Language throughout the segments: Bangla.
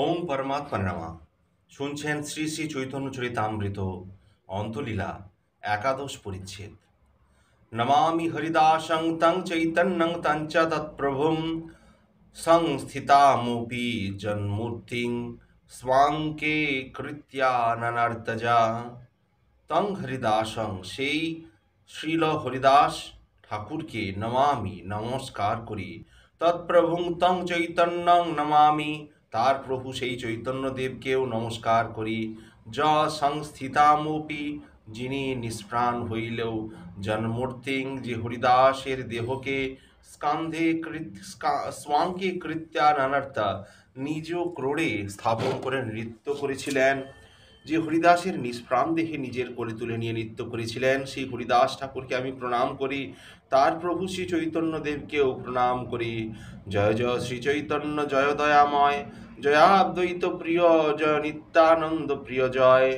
ওম পরমাত্মা নমঃ। শুনছেন শ্রী শ্রী চৈতন্য চরিতামৃত অন্তলীলা একাদশ পরিচ্ছেদ। নমামি হরিদাসং তং চৈতন্যং তঞ্চ তৎপ্রভুম সংস্থিতামপি জন্মূর্তিং স্বাঙ্কে কৃত্যাননর্তজা। তং হরিদাসং, সেই শ্রীল হরিদাস ঠাকুরকে নমামি, নমস্কার করি। তৎপ্রভুং তং চৈতন্যং নমামি, তার প্রভু সেই চৈতন্যদেবকেও নমস্কার করি। য সংস্থিতামপি, যিনি নিষ্প্রাণ হইলেও, জন্মূর্তিং, যে হরিদাসের দেহকে স্কান্ধে স্বাঙ্কে কৃত্যাননর্তা, নিজ ক্রোড়ে স্থাপন করে নৃত্য করেছিলেন। যে হরিদাসের নিষ্প্রাণ দেহে নিজের কোলে তুলে নিয়ে নৃত্য করেছিলেন, সেই হরিদাস ঠাকুরকে আমি প্রণাম করি। তার প্রভু শ্রী চৈতন্যদেবকেও প্রণাম করি। জয় জয় শ্রী চৈতন্য, জয় দয়াময়, জয়াদ্বৈত প্রিয়, জয় নিত্যানন্দ প্রিয়, জয়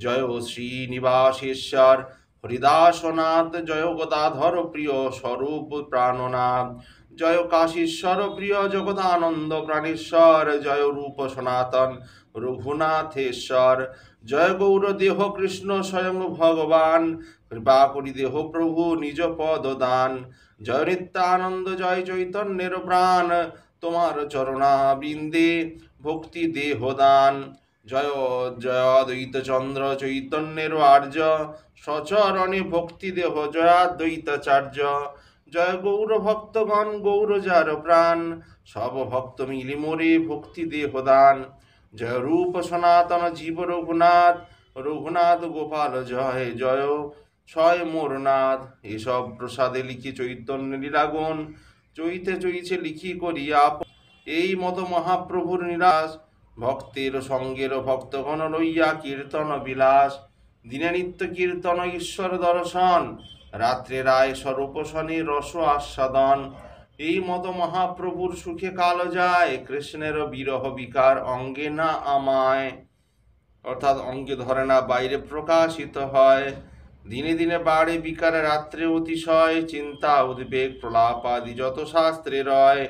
জয় শ্রীনিবাসেশ্বর হরিদাসনাথ, জয় গদাধর প্রিয় স্বরূপ প্রাণনাথ, জয় কাশীশ্বর প্রিয় জগদানন্দ প্রাণেশ্বর, জয় রূপ সনাতন রঘুনাথেশ্বর, জয় গৌর দেহ কৃষ্ণ স্বয়ং ভগবান, কৃপা করি দেহ প্রভু নিজ পদ দান। জয় নিত্যানন্দ, জয় চৈতন্যের প্রাণ, তোমার চরণাবৃন্দে ভক্তি দেহ দান। জয় জয় দ্বৈত চন্দ্র চৈতন্যের আর্য, সচরণে ভক্তি দেহ জয়াদ্বৈতাচার্য। জয় গৌর ভক্তগণ, গৌর যার প্রাণ, সব ভক্ত মিলি মোরে ভক্তি দেহ দান। জয় রূপ সনাতন জীব রঘুনাথ, রঘুনাথ গোপাল জয় জয় ছয় মোর নাথ। এসব প্রসাদে লিখি চৈতন্য লীলাগুণ, চৈতে চৈছে লিখি করিয়া। এই মতো মহাপ্রভুর নিরাশ, ভক্তের সঙ্গের ভক্তগণ লইয়া কীর্তন বিলাস। দিনে নিত্য কীর্তন ঈশ্বর দর্শন, রাত্রে রায় স্বরূপসনে রস আস্বাদন। এই মতো মহাপ্রভুর সুখে কাল যায়, কৃষ্ণের বিরহ বিকার অঙ্গে না আমায়, অর্থাৎ অঙ্গে ধরে না, বাইরে প্রকাশিত হয়। দিনে দিনে বাড়ে বিকার, রাত্রে অতিশয় চিন্তা উদ্বেগ প্রলাপ আদি যত শাস্ত্রে রয়।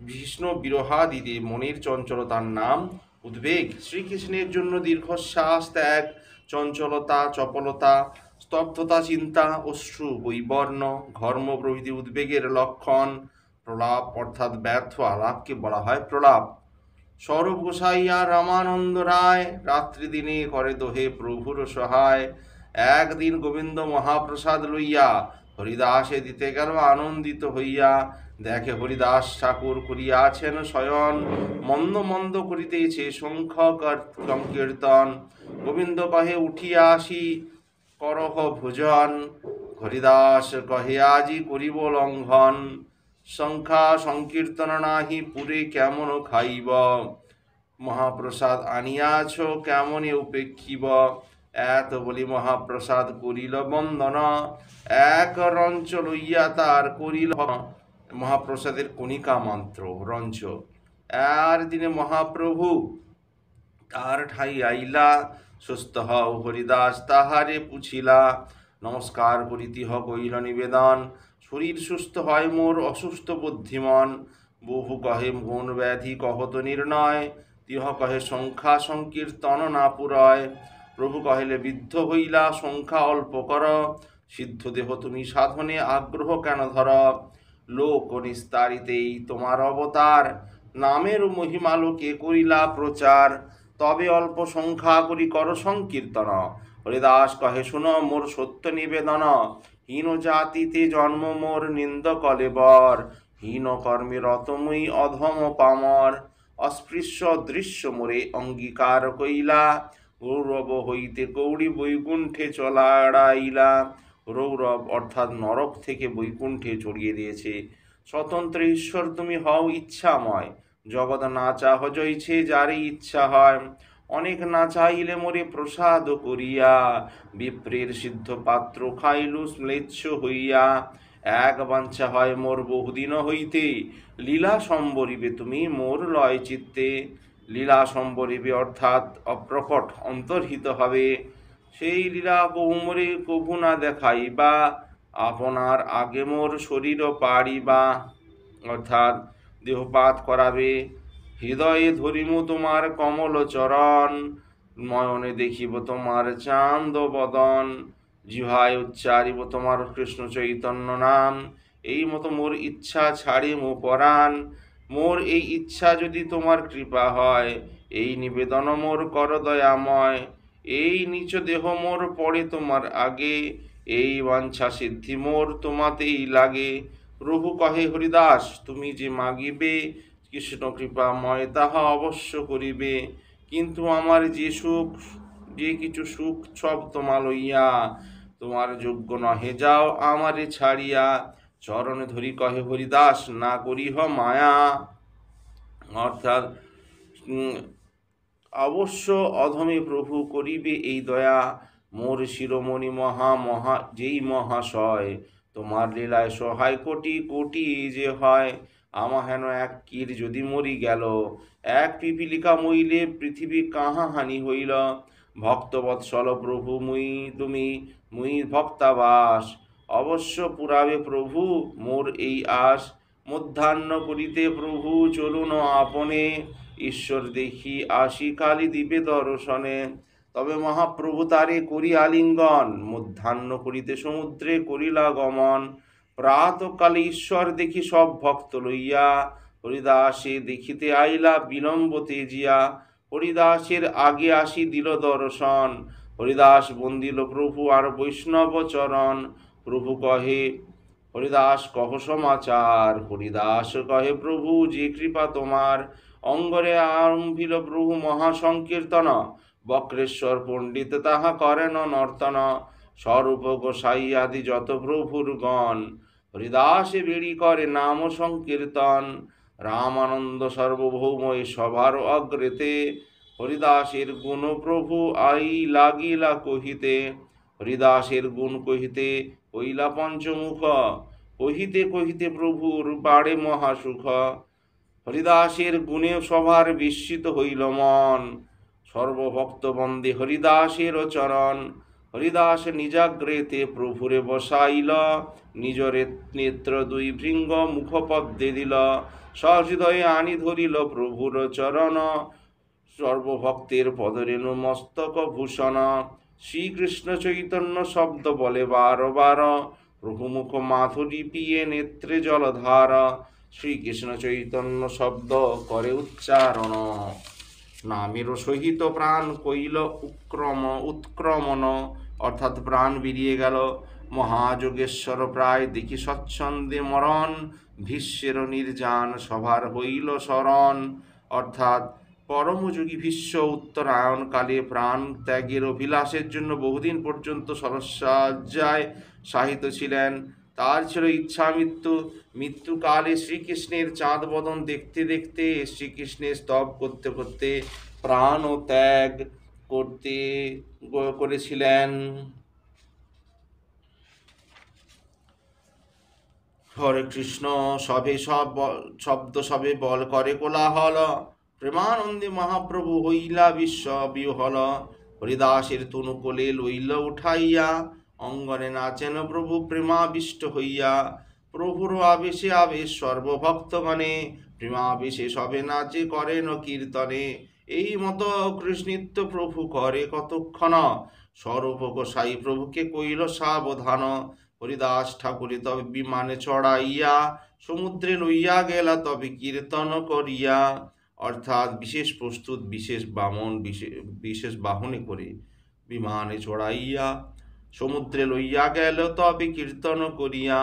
বিষ্ণু বিরহাদিতে মনের চঞ্চলতার নাম উদ্বেগ। শ্রীকৃষ্ণের জন্য দীর্ঘশ্বাস, ত্যাগ, চঞ্চলতা, চপলতা, স্তব্ধতা, চিন্তা, অশ্রু, বৈবর্ণ, ঘর্ম প্রভৃতি উদ্বেগের লক্ষণ। প্রলাপ অর্থাৎ ব্যর্থ আলাপকে বলা হয় প্রলাপ। সৌরভ গোসাইয়া রামানন্দ রায়, রাত্রি দিনে করে দোহে প্রভুর সহায়। একদিন গোবিন্দ মহাপ্রসাদ লইয়া হরিদাসে দিতে গেল আনন্দিত হইয়া। দেখে হরিদাস ঠাকুর করিয়াছেন শয়ন, মন্দ মন্দ করিতেছে শঙ্খ সংকীর্তন। গোবিন্দ কহে উঠিয়া আসি করহ ভোজন, হরিদাস কহে আজি করিব লঙ্ঘন। শঙ্খা সংকীর্তন নাহি পুরে কেমন খাইব, মহাপ্রসাদ আনিয়াছ কেমনে উপেক্ষিব। এত বলি মহাপ্রসাদ করিল বন্দন, এক রঞ্চ লইয়া তার করিল মহাপ্রসাদের কণিকা মাত্র রঞ্চ। আর দিনে মহাপ্রভু তার ঠাই আইলা, সুস্থ হও হরিদাস তাহারে পুছিলা। নমস্কার করি তিহ কইল নিবেদন, শরীর সুস্থ হয় মোর অসুস্থ বুদ্ধিমন। বহু কহে মন ব্যাধি কহত নির্ণয়, তিহ কহে সংখ্যা সংকীর্তন না পুরয়। প্রভু কহিলে বিদ্ধ হইলা সংখ্যা অল্প কর, সিদ্ধ দেহ তুমি সাধনে আগ্রহ কেন ধর। লোক নিস্তারিতেই তোমার অবতার, নামের মহিমালোকে করিলা প্রচার। তবে অল্প সংখ্যা করি কর সংকীর্তন। হরিদাস কহে শুন মোর সত্য নিবেদন, হীন জাতিতে জন্ম মোর নিন্দ কলেবর। হীন কর্মে রতময়ী অধম পামর, অস্পৃশ্য দৃশ্য মোরে অঙ্গীকার কইলা। গৌরব হইতে কৌড়ি বৈকুণ্ঠে চলাড়াইলা। গৌরব অর্থাৎ নরক থেকে বৈকুণ্ঠে চড়িয়ে দিয়েছে। স্বতন্ত্র ঈশ্বর তুমি হও ইচ্ছাময়, জগৎ না চাহ জইছে যারই ইচ্ছা হয়। অনেক না চাইলে মোরে প্রসাদ করিয়া, বিপ্রের সিদ্ধ পাত্র খাইলু ম্লেচ্ছ হইয়া। এক বাঞ্ছা হয় মোর বহুদিন হইতে, লীলা সম্বরিবে তুমি মোর লয় চিত্তে। লীলা সম্বরিবে অর্থাৎ অপ্রকট অন্তর্হিত হবে। সেই লীলা কবু মোরে কভু না দেখাইবা, আপনার আগে মোর শরীর পাড়িবা, অর্থাৎ দেহপাত করাবে। হৃদয়ে ধরিব তোমার কমল চরণ, নয়নে দেখিব তোমার চান্দ বদন, জিহায় উচ্চারিব তোমার কৃষ্ণ চৈতন্য নাম। এই মতো মোর ইচ্ছা ছাড়িব পরাণ, মোর এই ইচ্ছা যদি তোমার কৃপা হয়, এই নিবেদন মোর কর দয়াময়। এই নিচ দেহ মোর পড়ে তোমার আগে, এই বাঞ্ছা সিদ্ধি মোর তোমাতেই লাগে। প্রভু কহে হরিদাস তুমি যে মাগিবে, কৃষ্ণ কৃপাময় তাহা অবশ্য করিবে। কিন্তু আমার যে কিছু সুখ সব তোমা লইয়া, তোমার যোগ্য নহে যাও আমারে ছাড়িয়া। চরণে ধরি কহে হরিদাস না করিহ মায়া, অর্থাৎ অবশ্য অধমে প্রভু করিবে এই দয়া। মোর শিরোমণি যেই মহাশয়, তোমার লীলায় সহায় কোটি কোটি যে হয়। আমা হেন এক কীর যদি মরি গেল, এক পিপিলিকা মইলে পৃথিবী কাহা হানি হইল। ভক্তবৎসল প্রভু মুই ভক্তাবাস, অবশ্য পুরাবে প্রভু মোর এই আশ। মধ্যাহ্ন করিতে প্রভু চলুন আপনে, ঈশ্বর দেখি আসি কালী দিবে দর্শনে। তবে মহাপ্রভু তারে করি আলিঙ্গন, মধ্যাহ্ন করিতে সমুদ্রে করিলা গমন। প্রাতকালে ঈশ্বর দেখি সব ভক্ত লইয়া, হরিদাসে দেখিতে আইলা বিলম্ব তেজিয়া। হরিদাসের আগে আসি দিল দর্শন, হরিদাস বন্দিল প্রভু আর বৈষ্ণব চরণ। প্রভু কহে হরিদাস কহ সমাচার, হরিদাস কহে প্রভু যে কৃপা তোমার। অঙ্গরে আরম্ভিল প্রভু মহাসংকীর্তন, বক্রেশ্বর পণ্ডিত তাহা করেন নর্তন। স্বরূপ গোসাই আদি যত প্রভুর গণ, হরিদাসে বেড়ি করে নাম সংকীর্তন। রামানন্দ সর্বভৌময় সভার অগ্রেতে, হরিদাসের গুণ প্রভু আই লাগিলা কহিতে। হরিদাসের গুণ কহিতে হইলা পঞ্চমুখ, কহিতে কহিতে প্রভুর বাড়ে মহাসুখ। হরিদাসের গুণে সভার বিস্মিত হইল মন, সর্বভক্ত বন্দে হরিদাসের চরণ। হরিদাস নিজাগ্রেতে প্রভুরে বসাইল, নিজরে নেত্র দুই ভৃঙ্গ মুখপদ্মে দিল। সহৃদয়ে আনি ধরিল প্রভুর চরণ, সর্বভক্তের পদরেণু মস্তক ভূষণ। শ্রীকৃষ্ণ চৈতন্য শব্দ বলে বার বার, প্রভু মুখ মাধুরী পিয়ে নেত্রে জলধার। শ্রীকৃষ্ণ চৈতন্য শব্দ করে উচ্চারণ, নামের সহিত প্রাণ কইল উৎক্রমণ, অর্থাৎ প্রাণ বেরিয়ে গেল। মহাযোগেশ্বর প্রায় দেখি স্বচ্ছন্দে মরণ, ভীষ্মের নির্যান সভার হইল শরণ। অর্থাৎ পরমযোগী ভীষ্ম উত্তরায়ণকালে প্রাণ ত্যাগের অভিলাষের জন্য বহুদিন পর্যন্ত সরস্বজ্জায় শায়িত ছিলেন। তার ছিল ইচ্ছা মৃত্যু। মৃত্যুকালে শ্রীকৃষ্ণের চাঁদ বদন দেখতে দেখতে, শ্রীকৃষ্ণের স্তব করতে করতে প্রাণ ও ত্যাগ করেছিলেন। হরে কৃষ্ণ শব্দ সবে বল করে কোলাহল, প্রেমানন্দে মহাপ্রভু হইলা বিশ্ব বিহল। হরিদাসের তনু কোলে লইল উঠাইয়া, অঙ্গনে নাচেন প্রভু প্রেমাবিষ্ট হইয়া। প্রভুর আবেশে আবেশ সর্বভক্তগণে, প্রেমাবেশে সবে নাচে করেন কীর্তনে। এই মতো কৃষ্ণিত্য প্রভু করে কতক্ষণ, স্বরূপ গোসাই প্রভুকে কইল সাবধান। হরিদাস ঠাকুরে তবে বিমানে চড়াইয়া, সমুদ্রে লইয়া গেলা তবে কীর্তন করিয়া। অর্থাৎ বিশেষ প্রস্তুত বিশেষ বাহনে করে বিমানে চড়াইয়া, সমুদ্রে লইয়া গেল তবে কীর্তন করিয়া।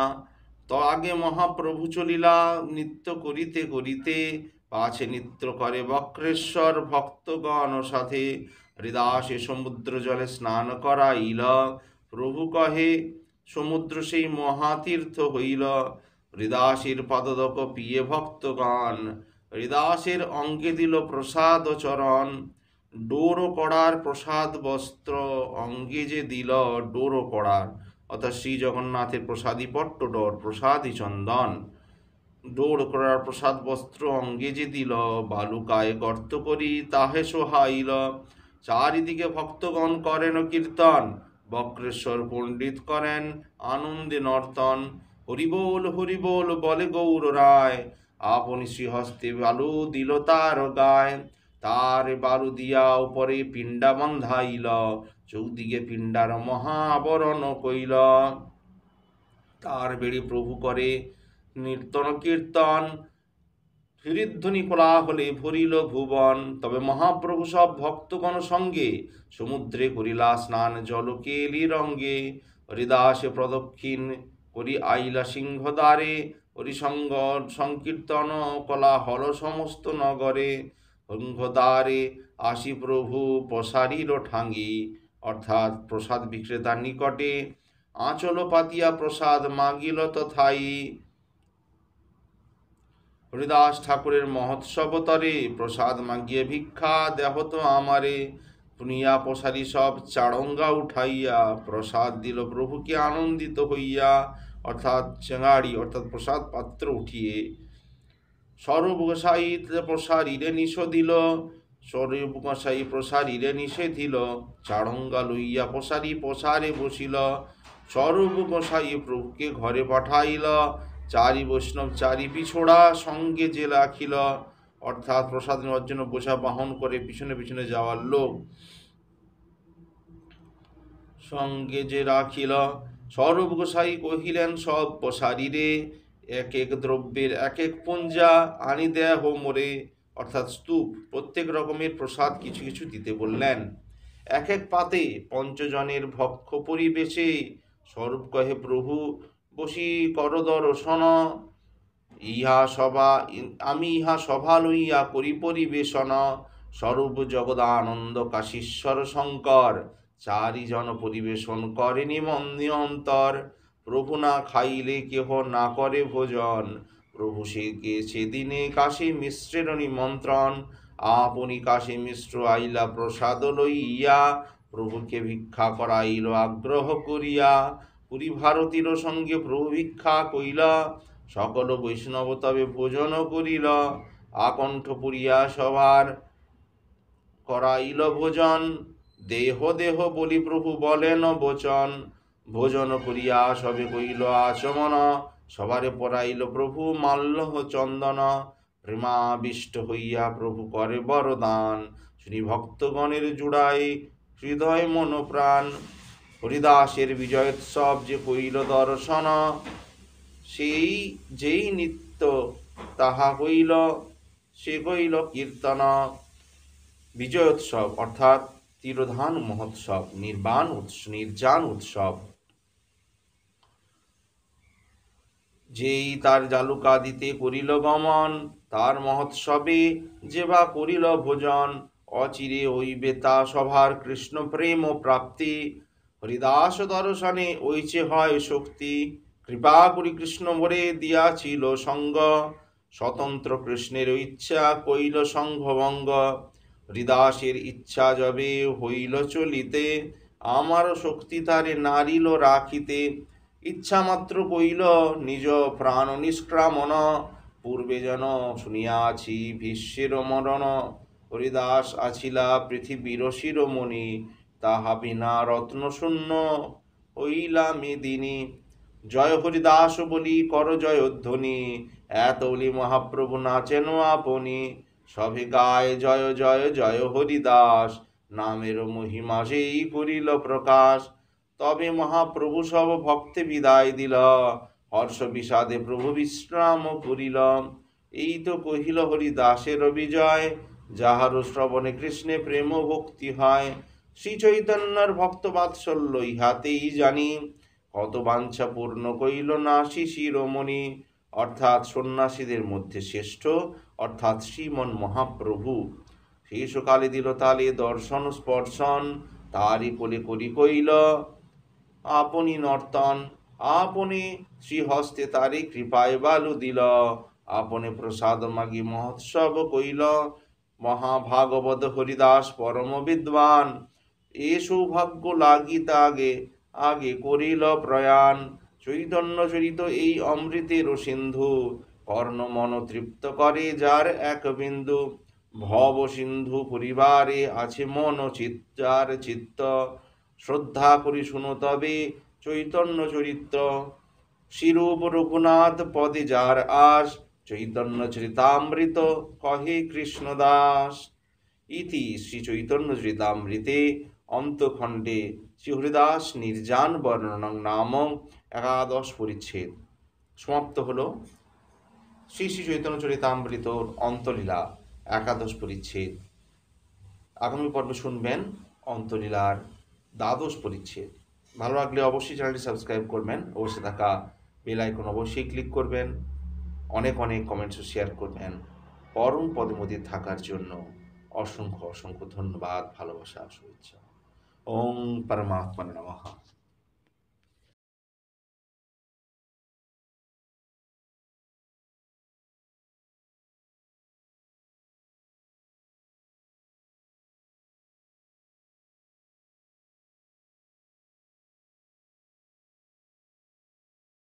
তো আগে মহাপ্রভু চলিলা নৃত্য করিতে করিতে, পাছে নৃত্য করে বক্রেশ্বর ভক্তগণ সাথে। হরিদাসে সমুদ্র জলে স্নান করাইল, প্রভু কহে সমুদ্র সেই মহাতীর্থ হইল। হরিদাসের পদদক পিয়ে ভক্তগণ, হরিদাসের অঙ্গে দিল প্রসাদ চরণ। ডোর কড়ার প্রসাদ বস্ত্র অঙ্গে যে দিল ডোর কড়ার, অর্থাৎ শ্রী জগন্নাথের প্রসাদী পট্টডোর প্রসাদী চন্দন। ডোর করার প্রসাদ বস্ত্র অঙ্গে যে দিল, বালুকায় গর্ত করি তাহে সোহাইল। চারিদিকে ভক্তগণ করেন কীর্তন, বক্রেশ্বর পণ্ডিত করেন আনন্দে নর্তন। হরিবোল হরিবোল বলে গৌর রায়, আপনি শ্রীহস্তে বালু দিল তার গায়ে, তার বালু দিয়া উপরে পিণ্ডা বন্ধাইল, চৌদিকে পিণ্ডার মহাবরণ কইল। তার বেড়ি প্রভু করে নৃতন কীর্তন, হৃদধ্বনি কোলাহলে ভরিল ভুবন। তবে মহাপ্রভু সব ভক্তগণ সঙ্গে সমুদ্রে করিলা স্নান জলকেলি রঙ্গে। হরিদাসে প্রদক্ষিণ করি আইলা সিংহদ্বারে, হরিসঙ্গ সংকীর্তন কোলাহল সমস্ত নগরে। সিংহদ্বারে আসি প্রভু প্রসারিল ঠাঙ্গি, অর্থাৎ প্রসাদ বিক্রেতার নিকটে আঁচল পাতিয়া প্রসাদ মাগিল তথাই। হরিদাস ঠাকুরের মহোৎসবতরে প্রসাদ মাগিয়ে ভিক্ষা দেহ তো আমারে। পুনিয়া প্রসারী সব চাড়ঙ্গা উঠাইয়া প্রসাদ দিল প্রভুকে আনন্দিত হইয়া, অর্থাৎ চেঙাড়ি অর্থাৎ প্রসাদ পাত্র উঠিয়ে। স্বরূপ গোসাই প্রসারিরে নিষ দিল, স্বরূপ গোসাই প্রসারিরে নিষে দিল, চাড়ঙ্গা লইয়া প্রসারী প্রসারে বসিল। স্বরূপ গোসাই প্রভুকে ঘরে পাঠাইল, চারি বৈষ্ণব চারি পিছোড়া সঙ্গে যে রাখিল, অর্থাৎ প্রসাদ নেওয়ার জন্য বোঝা বাহন করে পিছনে পিছনে যাওয়ার লোক সঙ্গে যে রাখিল। স্বরূপ গোসাই কহিলেন সব প্রসারীরে, এক এক দ্রব্যের এক এক পুঞ্জা আনি দেহ মোরে, অর্থাৎ স্তূপ প্রত্যেক রকমের প্রসাদ কিছু কিছু দিতে বললেন। এক এক পাতে পঞ্চজনের ভক্ষ পরিবেশে। স্বরূপ কহে প্রভু বসি কর দর্শন, আমি ইহা সভা লইয়া করি পরিবেশন। স্বরূপ জগদানন্দ কাশীশ্বর শঙ্কর, চারিজন পরিবেশন করে নিমন্ত্রণ। প্রভু না খাইলে কেহ না করে ভোজন, প্রভু সেদিনে কাশী মিশ্রের নিমন্ত্রণ। আপনি কাশী মিশ্র আইলা প্রসাদ লইয়া, প্রভুকে ভিক্ষা করাইল আগ্রহ করিয়া। পুরী ভারতীর সঙ্গে প্রভু ভিক্ষা কইলা, সকল বৈষ্ণব তবে ভোজন করিল। আকণ্ঠ পুরিয়া সবার করাইল ভোজন, দেহ দেহ বলি প্রভু বলেন বচন। ভোজন করিয়া সবে কইল আচমন, সবারে পরাইল প্রভু মাল্য চন্দন। প্রেমাবিষ্ট হইয়া প্রভু করে বরদান, শুনি ভক্তগণের জুড়াই হৃদয় মন প্রাণ। হরিদাসের বিজয়োৎসব যে কইল দর্শন, সেই যেই নিত্য তাহা হইল সে কইল কীর্তন। বিজয়োৎসব অর্থাৎ তিরোধান মহোৎসব, নির্জান উৎসব। যেই তার জালুকা দিতে করিল গমন, তার মহোৎসবে যে বা করিল ভোজন। অচিরে হইবে তা সভার কৃষ্ণ প্রেম প্রাপ্তি, হরিদাস দর্শনে ওইচে হয় শক্তি। কৃপা করি কৃষ্ণ ভরে দিয়াছিল সঙ্গ, স্বতন্ত্র কৃষ্ণের ইচ্ছা কইল সংঘভঙ্গ। হরিদাসের ইচ্ছা যবে হইল চলিতে, আমার শক্তি তারে নারিল রাখিতে। ইচ্ছা মাত্র কইল নিজ প্রাণ নিষ্ক্রামন, পূর্বে যেন শুনিয়াছি ভীষ্মের মরণ। হরিদাস আছিলা পৃথিবীর শিরোমণি, তাহা বিনা রত্ন শূন্য হইলা মেদিনী। জয় হরিদাস বলি কর জয়ধ্বনি, এত বলি মহাপ্রভু নাচেন আপনি। সবে গায় জয় জয় জয় হরিদাস, নামের মহিমা সেই করিল প্রকাশ। তবে মহাপ্রভু সব ভক্তে বিদায় দিল, হর্ষ বিষাদে প্রভু বিশ্রাম করিল। এই তো কহিল হরিদাসের বিজয়, যাহার শ্রবণে কৃষ্ণে প্রেম ভক্তি হয়। শ্রী চৈতন্যর ভক্ত বাৎসল্য ইহাতেই জানি, কত বাঞ্ছা পূর্ণ কইল না শিরোমণি। অর্থাৎ সন্ন্যাসীদের মধ্যে শ্রেষ্ঠ অর্থাৎ শ্রীমন মহাপ্রভু। শেষকালে দিল তালে দর্শন স্পর্শন, তারি কোলে করি কইল আপনি নর্তন। আপনি শ্রীহস্তে তারি কৃপায় বালু দিল, আপনি প্রসাদ মাগি মহোৎসব কইল। মহাভাগবত হরিদাস পরম বিদ্বান, এ সৌভাগ্য লাগি তাগে আগে করিল প্রয়াণ। চৈতন্য চরিত এই অমৃতের সিন্ধু, কর্ণ মন তৃপ্ত করে যার এক বিন্দু। ভব সিন্ধু পরিবারে আছে মন চিত্তার চিত্ত, শ্রদ্ধা করি শুনো তবে চৈতন্য চরিত্র। শিরূপ রঘুনাথ পদে যার আস, চৈতন্য চরিতামৃত কহে কৃষ্ণদাস। ইতি শ্রী চৈতন্য চরিতামৃতে অন্তখণ্ডে শ্রী হরিদাস নির্যান বর্ণনং নাম একাদশ পরিচ্ছেদ সমাপ্ত হলো। শ্রী শ্রী চৈতন্য চরিতামৃতর অন্তলীলা একাদশ পরিচ্ছেদ। আগামী পর্বে শুনবেন অন্তলীলার দ্বাদশ পরিচ্ছেদ। ভালো লাগলে অবশ্যই চ্যানেলটি সাবস্ক্রাইব করবেন, অবশ্যই থাকা বেল আইকন অবশ্যই ক্লিক করবেন, অনেক অনেক কমেন্টস শেয়ার করবেন। পরম পদে মধ্যে থাকার জন্য অসংখ্য অসংখ্য ধন্যবাদ, ভালোবাসা, শুভেচ্ছা। ওং পরমাত্মা নমঃ।